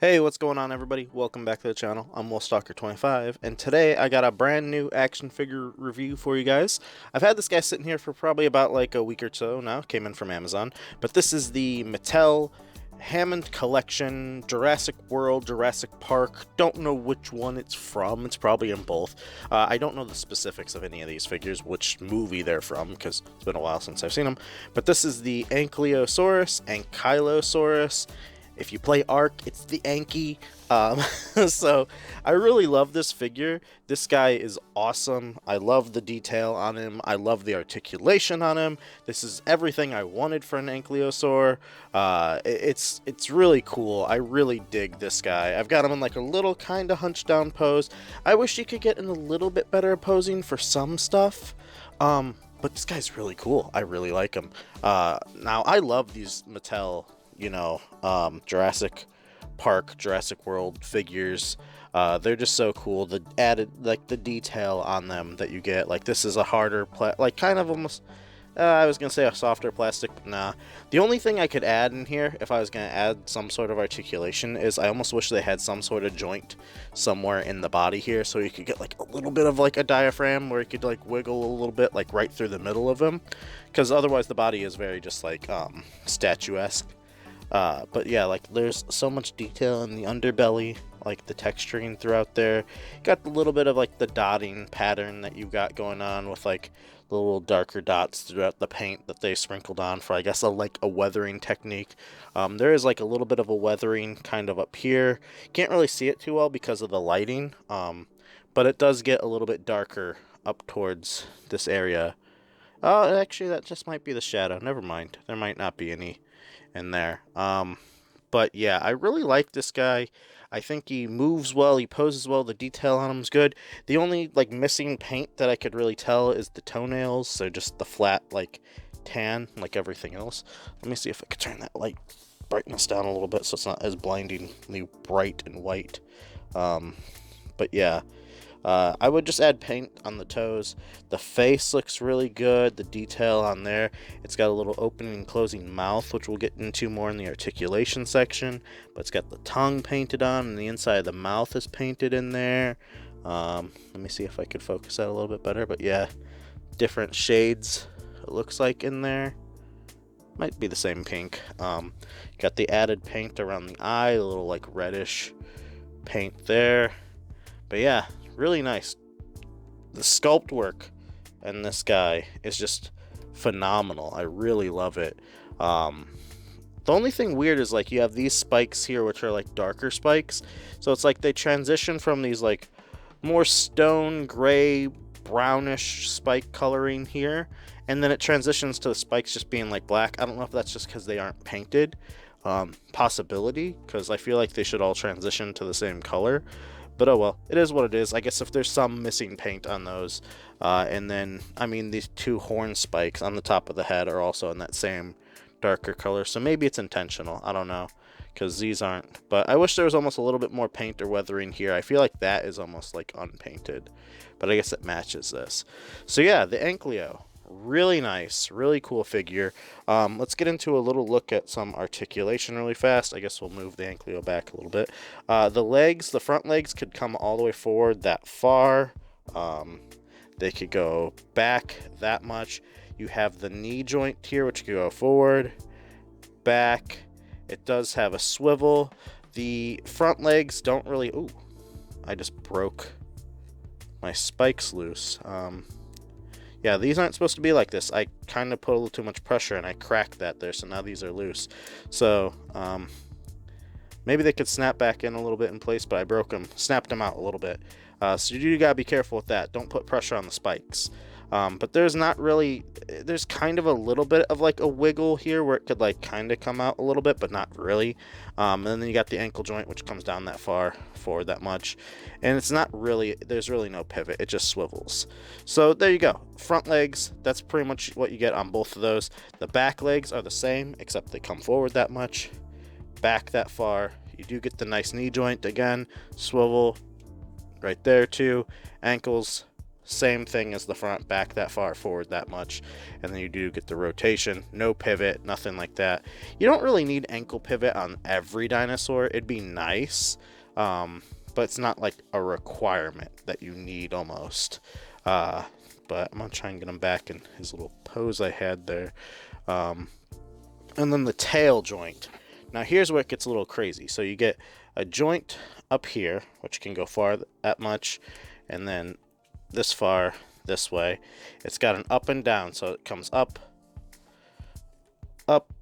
Hey, what's going on, everybody? Welcome back to the channel. I'm WolfStalker25, and today I got a brand new action figure review for you guys. I've had this guy sitting here for probably about like a week or so now. Came in from Amazon, but this is the Mattel Hammond Collection, Jurassic World, Jurassic Park. Don't know which one it's from. It's probably in both. I don't know the specifics of any of these figures, which movie they're from, because it's been a while since I've seen them. But this is the Ankylosaurus. If you play Ark, it's the Anky. So I really love this figure. This guy is awesome. I love the detail on him. I love the articulation on him. This is everything I wanted for an Ankylosaur. It's really cool. I really dig this guy. I've got him in like a little kind of hunched down pose. I wish he could get in a little bit better posing for some stuff. But this guy's really cool. I really like him. Now I love these Mattel, Jurassic Park, Jurassic World figures. They're just so cool. The added, like, the detail on them that you get. Like, this is a harder, kind of almost, I was going to say a softer plastic, but nah. The only thing I could add in here, if I was going to add some sort of articulation, is I almost wish they had some sort of joint somewhere in the body here, so you could get, like, a little bit of, like, a diaphragm where you could, like, wiggle a little bit, like, right through the middle of him. Because otherwise the body is very just, like, statuesque. But yeah, like, there's so much detail in the underbelly, like the texturing throughout there. Got a little bit of like the dotting pattern that you got going on with like the little darker dots throughout the paint that they sprinkled on for, I guess, like a weathering technique. There is like a little bit of a weathering kind of up here. Can't really see it too well because of the lighting, but it does get a little bit darker up towards this area. Oh, actually, that just might be the shadow. Never mind. There might not be any in there. But yeah, I really like this guy. I think he moves well, he poses well, the detail on him is good. The only like missing paint that I could really tell is the toenails, so just the flat like tan like everything else. Let me see if I could turn that light brightness down a little bit so it's not as blindingly bright and white. But yeah, I would just add paint on the toes. The face looks really good. The detail on there. It's got a little opening and closing mouth, which we'll get into more in the articulation section. But it's got the tongue painted on, and the inside of the mouth is painted in there. Let me see if I could focus that a little bit better. But yeah, different shades it looks like in there. Might be the same pink. Got the added paint around the eye, a little like reddish paint there. But yeah, really nice. The sculpt work in this guy is just phenomenal. I really love it. The only thing weird is like you have these spikes here, which are like darker spikes. So it's like they transition from these like more stone gray brownish spike coloring here, and then it transitions to the spikes just being like black. I don't know if that's just because they aren't painted. Possibility, because I feel like they should all transition to the same color. But oh well, it is what it is. I guess if there's some missing paint on those. And then, I mean, these two horn spikes on the top of the head are also in that same darker color. So maybe it's intentional. I don't know, because these aren't. But I wish there was almost a little bit more paint or weathering here. I feel like that is almost like unpainted. But I guess it matches this. So yeah, the Ankylo. Really nice, really cool figure. Let's get into a little look at some articulation really fast. I guess we'll move the Ankylo back a little bit. The legs, the front legs could come all the way forward that far. They could go back that much. You have the knee joint here, which could go forward, back. It does have a swivel. The front legs don't really... Ooh, I just broke my spikes loose. Yeah, these aren't supposed to be like this. I kind of put a little too much pressure and I cracked that there, so now these are loose. So, maybe they could snap back in a little bit in place, but I broke them, snapped them out a little bit. So you gotta be careful with that. Don't put pressure on the spikes. But there's not really, there's kind of a little bit of like a wiggle here where it could like kind of come out a little bit, but not really. And then you got the ankle joint, which comes down that far forward that much. And it's not really, there's really no pivot. It just swivels. So there you go. Front legs, that's pretty much what you get on both of those. The back legs are the same, except they come forward that much, back that far. You do get the nice knee joint again, swivel right there too. Ankles, same thing as the front, back that far, forward that much, and then you do get the rotation. No pivot, nothing like that. You don't really need ankle pivot on every dinosaur. It'd be nice, but it's not like a requirement that you need almost. But I'm gonna try and get him back in his little pose I had there. And then the tail joint. Now here's where it gets a little crazy. So you get a joint up here, which can go far that much, and then this far this way. It's got an up and down, so it comes up, up,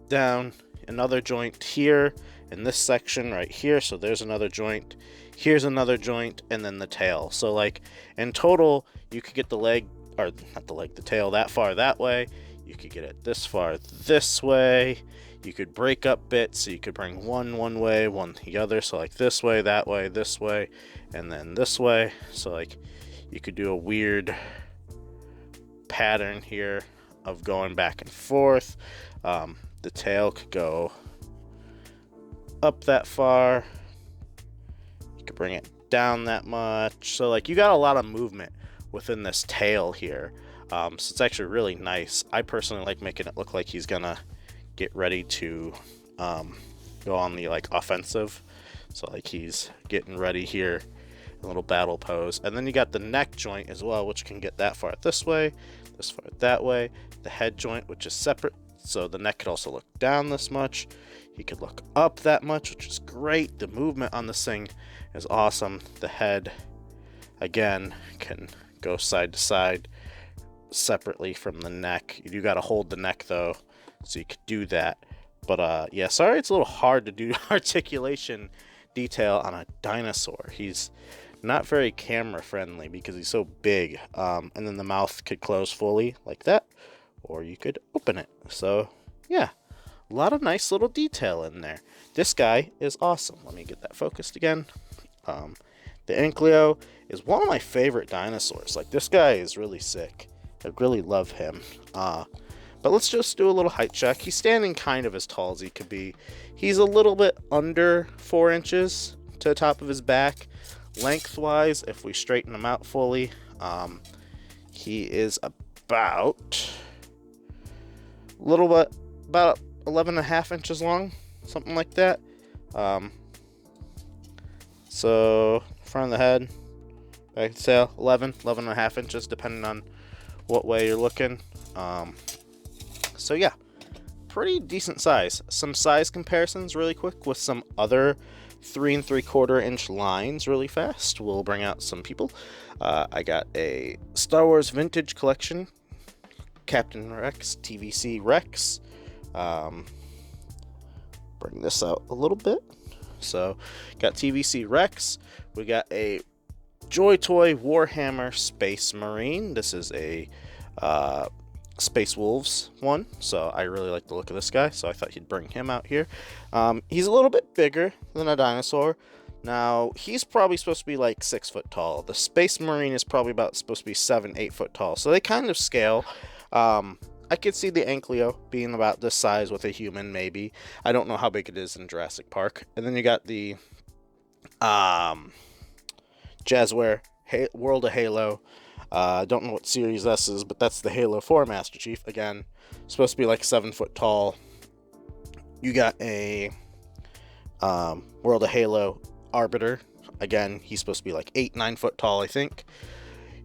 down, another joint here in this section right here. So there's another joint, here's another joint, and then the tail. So like in total, you could get the leg, or not the leg, the tail that far that way. You could get it this far this way. You could break up bits, so you could bring one way, one the other. So like this way, this way, and then this way. So like you could do a weird pattern here of going back and forth. The tail could go up that far. You could bring it down that much. So like you got a lot of movement within this tail here. So it's actually really nice. I personally like making it look like he's gonna get ready to go on the like offensive. So like he's getting ready here, a little battle pose. And then you got the neck joint as well, which can get that far this way, this far that way. The head joint, which is separate, so the neck could also look down this much. He could look up that much, which is great. The movement on this thing is awesome. The head, again, can go side to side separately from the neck. You do got to hold the neck though, so you could do that. But yeah, sorry it's a little hard to do articulation detail on a dinosaur. He's not very camera friendly because he's so big. And then the mouth could close fully like that, or you could open it. So yeah, a lot of nice little detail in there. This guy is awesome. Let me get that focused again. The Ankylo is one of my favorite dinosaurs. Like, this guy is really sick. I really love him. But let's just do a little height check. He's standing kind of as tall as he could be. He's a little bit under 4 inches to the top of his back. Lengthwise, if we straighten him out fully, he is about 11.5 inches long, something like that. So front of the head, back of the tail, 11.5 inches, depending on what way you're looking. So yeah, pretty decent size. Some size comparisons really quick with some other 3 3/4 inch lines really fast. We'll bring out some people. I got a Star Wars Vintage Collection, Captain Rex, TVC Rex. Bring this out a little bit. So got TVC Rex. We got a Joy Toy Warhammer Space Marine. This is a Space Wolves one, so I really like the look of this guy, so I thought he'd bring him out here. He's a little bit bigger than a dinosaur. Now, he's probably supposed to be like 6 foot tall. The Space Marine is probably supposed to be 7-8 foot tall, so they kind of scale. I could see the Ankylo being about this size with a human, maybe. I don't know how big it is in Jurassic Park. And then you got the Jazzware World of Halo. I don't know what series this is, but that's the Halo 4 Master Chief. Again, supposed to be like 7 foot tall. You got a World of Halo Arbiter. Again, he's supposed to be like 8-9 foot tall, I think.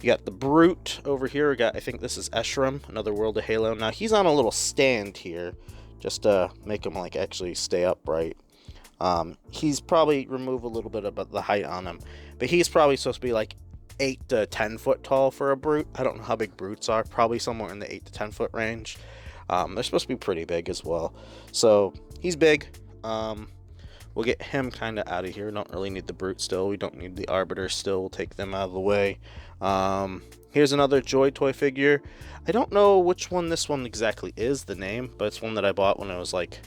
You got the Brute over here. We got, I think this is Eshram, another World of Halo. Now, he's on a little stand here, just to make him like actually stay upright. He's probably remove a little bit of the height on him, but he's probably supposed to be like 8 to 10 foot tall for a Brute. I don't know how big Brutes are. Probably somewhere in the 8 to 10 foot range. They're supposed to be pretty big as well. So he's big. We'll get him kind of out of here. We don't really need the Brute still. We don't need the Arbiter still. We'll take them out of the way. Here's another Joy Toy figure. I don't know which one this one exactly is, the name, but it's one that I bought when I was like,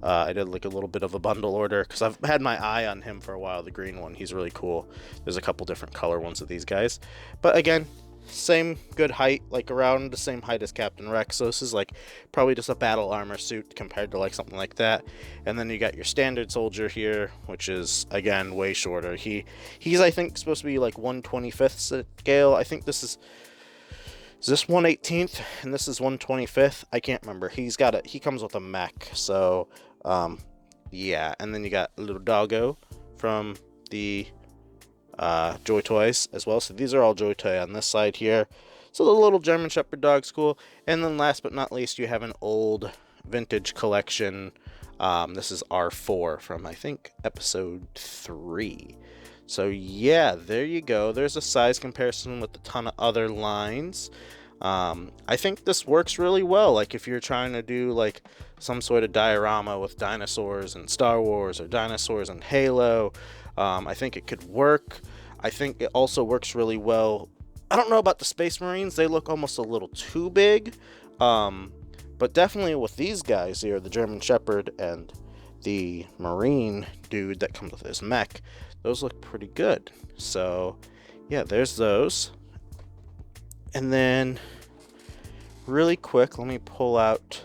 I did like a little bit of a bundle order because I've had my eye on him for a while, the green one. He's really cool. There's a couple different color ones of these guys. But again, same good height, like around the same height as Captain Rex. So this is like probably just a battle armor suit compared to like something like that. And then you got your standard soldier here, which is again way shorter. He's I think supposed to be like 1/25th scale. I think this is this 1/18th and this is 1/25th. I can't remember. He comes with a mech. So yeah, and then you got a little doggo from the Joy Toys as well. So these are all Joy Toy on this side here. So the little German Shepherd dog's cool. And then last but not least, you have an old vintage collection. This is R4 from, I think, episode 3. So yeah, there you go. There's a size comparison with a ton of other lines. I think this works really well. Like if you're trying to do like some sort of diorama with dinosaurs and Star Wars or dinosaurs and Halo, I think it could work. I think it also works really well. I don't know about the Space Marines. They look almost a little too big. But definitely with these guys here, the German Shepherd and the Marine dude that comes with his mech, those look pretty good. So yeah, there's those. And then really quick, let me pull out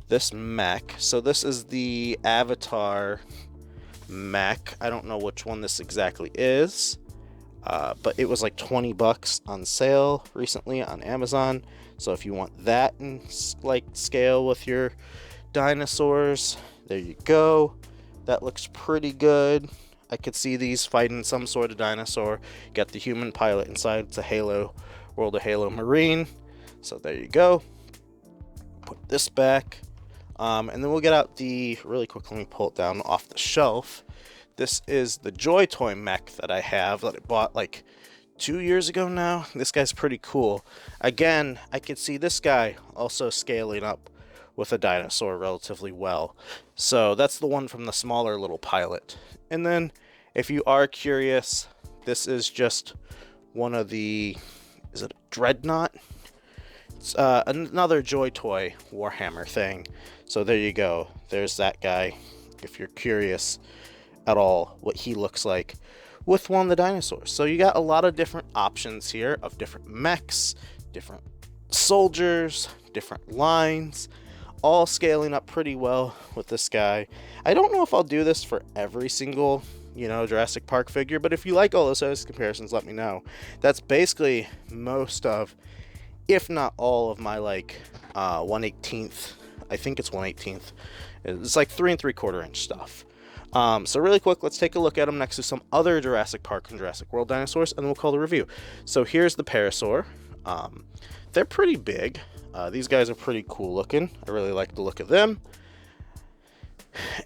this mech. So this is the Avatar mech. I don't know which one this exactly is, but it was like 20 bucks on sale recently on Amazon. So if you want that in like scale with your dinosaurs, there you go. That looks pretty good. I could see these fighting some sort of dinosaur. Got the human pilot inside. It's a Halo, World of Halo Marine. So there you go. Put this back. And then we'll get out the, really quick, let me pull it down off the shelf. This is the Joy Toy mech that I have that I bought like 2 years ago now. This guy's pretty cool. Again, I could see this guy also scaling up with a dinosaur relatively well. So that's the one from the smaller little pilot. And then if you are curious, this is just one of the, is it a Dreadnought? It's another Joy Toy Warhammer thing. So there you go. There's that guy. If you're curious at all what he looks like with one of the dinosaurs. So you got a lot of different options here of different mechs, different soldiers, different lines, all scaling up pretty well with this guy. I don't know if I'll do this for every single, Jurassic Park figure, but if you like all those size comparisons, let me know. That's basically most of, if not all of my like 1/18th, I think it's 1/18th. It's like 3 3/4 inch stuff. So really quick, let's take a look at them next to some other Jurassic Park and Jurassic World dinosaurs, and then we'll call the review. So here's the Parasaur. They're pretty big. These guys are pretty cool looking. I really like the look of them.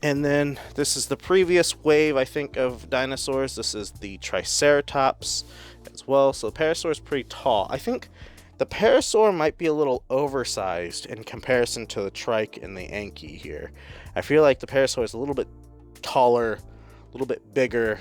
And then this is the previous wave, I think, of dinosaurs. This is the Triceratops as well. So the Parasaur is pretty tall. I think the Parasaur might be a little oversized in comparison to the Trike and the Anky here. I feel like the Parasaur is a little bit taller, a little bit bigger.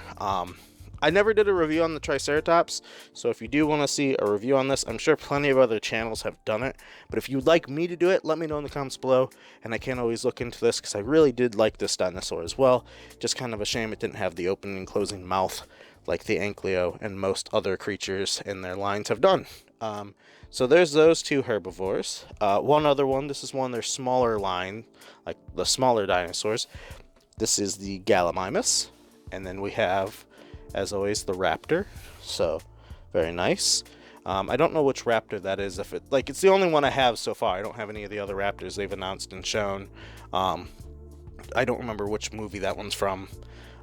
I never did a review on the Triceratops, so if you do want to see a review on this, I'm sure plenty of other channels have done it, but if you'd like me to do it, let me know in the comments below, and I can always look into this, because I really did like this dinosaur as well. Just kind of a shame it didn't have the opening and closing mouth like the Ankylo and most other creatures in their lines have done. So there's those two herbivores. One other one, this is one of their smaller line, like the smaller dinosaurs. This is the Gallimimus, and then we have, as always, the Raptor. So very nice. I don't know which Raptor that is. If it it's the only one I have so far. I don't have any of the other Raptors they've announced and shown. I don't remember which movie that one's from.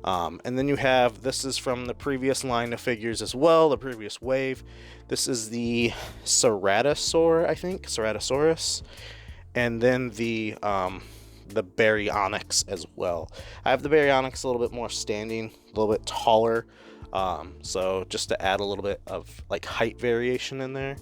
And then you have, this is from the previous line of figures as well, the previous wave. This is the Ceratosaur, I think, Ceratosaurus. And then the Baryonyx as well. I have the Baryonyx a little bit more standing, a little bit taller. So just to add a little bit of like height variation in there.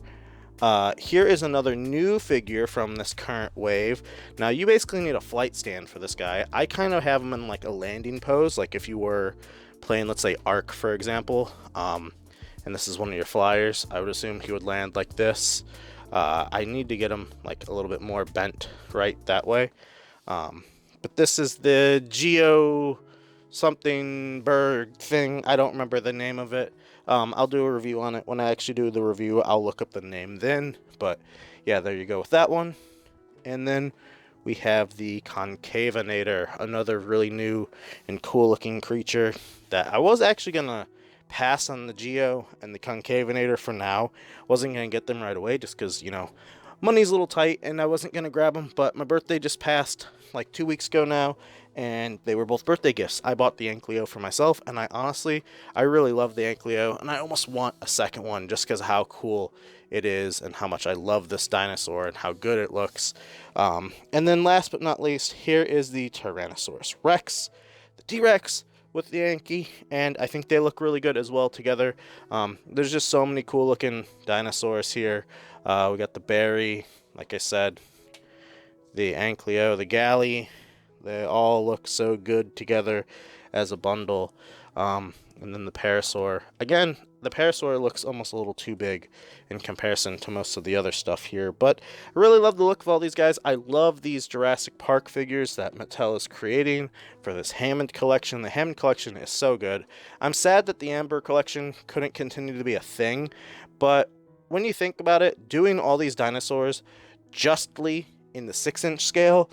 Here is another new figure from this current wave. Now you basically need a flight stand for this guy. I kind of have him in like a landing pose, like if you were playing, let's say, Ark, for example, and this is one of your flyers, I would assume he would land like this. I need to get him like a little bit more bent right that way. But this is the something bird thing. I don't remember the name of it. I'll do a review on it. When I actually do the review, I'll look up the name then. But yeah, there you go with that one. And then we have the Concavinator, another really new and cool looking creature that I was actually going to pass on the Geo and the Concavinator for now. Wasn't going to get them right away just because, you know, money's a little tight and I wasn't going to grab them. But my birthday just passed like 2 weeks ago now, and they were both birthday gifts. I bought the Ankylo for myself, and I really love the Ankylo, and I almost want a second one just because of how cool it is and how much I love this dinosaur and how good it looks. And then last but not least, here is the Tyrannosaurus Rex, the T-Rex with the Anky, and I think they look really good as well together. There's just so many cool looking dinosaurs here. We got the Berry, like I said, the Ankylo, the Galley. They all look so good together as a bundle. And then the Parasaur. Again, the Parasaur looks almost a little too big in comparison to most of the other stuff here. But I really love the look of all these guys. I love these Jurassic Park figures that Mattel is creating for this Hammond Collection. The Hammond Collection is so good. I'm sad that the Amber Collection couldn't continue to be a thing. But when you think about it, doing all these dinosaurs justly in the 6-inch scale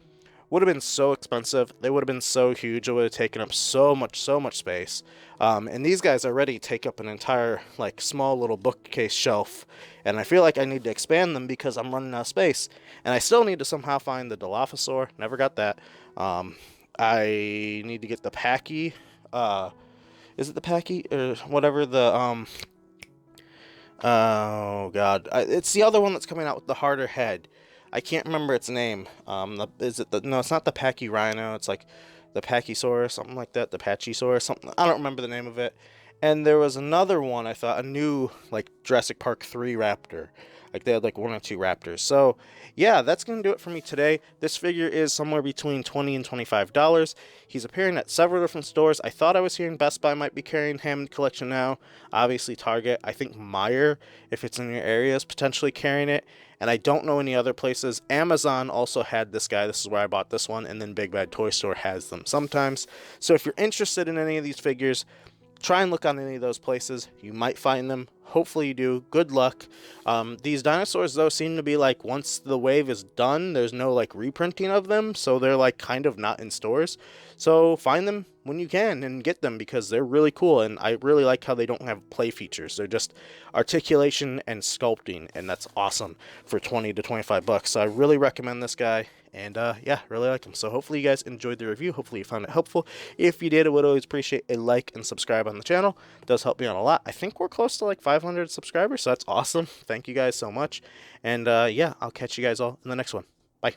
would have been so expensive. They would have been so huge. It would have taken up so much space. And these guys already take up an entire, like, small little bookcase shelf. And I feel like I need to expand them because I'm running out of space. And I still need to somehow find the Dilophosaur. Never got that. I need to get the Pachy. Is it the Pachy? Or whatever the, oh, God. It's the other one that's coming out with the harder head. I can't remember its name. No, it's not the Pachyrhino. It's like the Pachysaurus, something like that. The Pachysaurus, something. I don't remember the name of it. And there was another one, I thought, a new, like, Jurassic Park 3 raptor. Like, they had, like, 1 or 2 raptors. So, yeah, that's going to do it for me today. This figure is somewhere between $20 and $25. He's appearing at several different stores. I thought I was hearing Best Buy might be carrying Hammond Collection now. Obviously, Target. I think Meijer, if it's in your area, is potentially carrying it. And I don't know any other places. Amazon also had this guy. This is where I bought this one. And then Big Bad Toy Store has them sometimes. So if you're interested in any of these figures, try and look on any of those places. You might find them. Hopefully you do. Good luck. These dinosaurs, though, seem to be like, once the wave is done, there's no, like, reprinting of them. So they're, like, kind of not in stores. So find them when you can and get them because they're really cool. And I really like how they don't have play features. They're just articulation and sculpting. And that's awesome for 20 to 25 bucks. So I really recommend this guy. And, yeah, really like him. So hopefully you guys enjoyed the review. Hopefully you found it helpful. If you did, I would always appreciate a like and subscribe on the channel. It does help me out a lot. I think we're close to like 500 subscribers, so that's awesome. Thank you guys so much. And, yeah, I'll catch you guys all in the next one. Bye.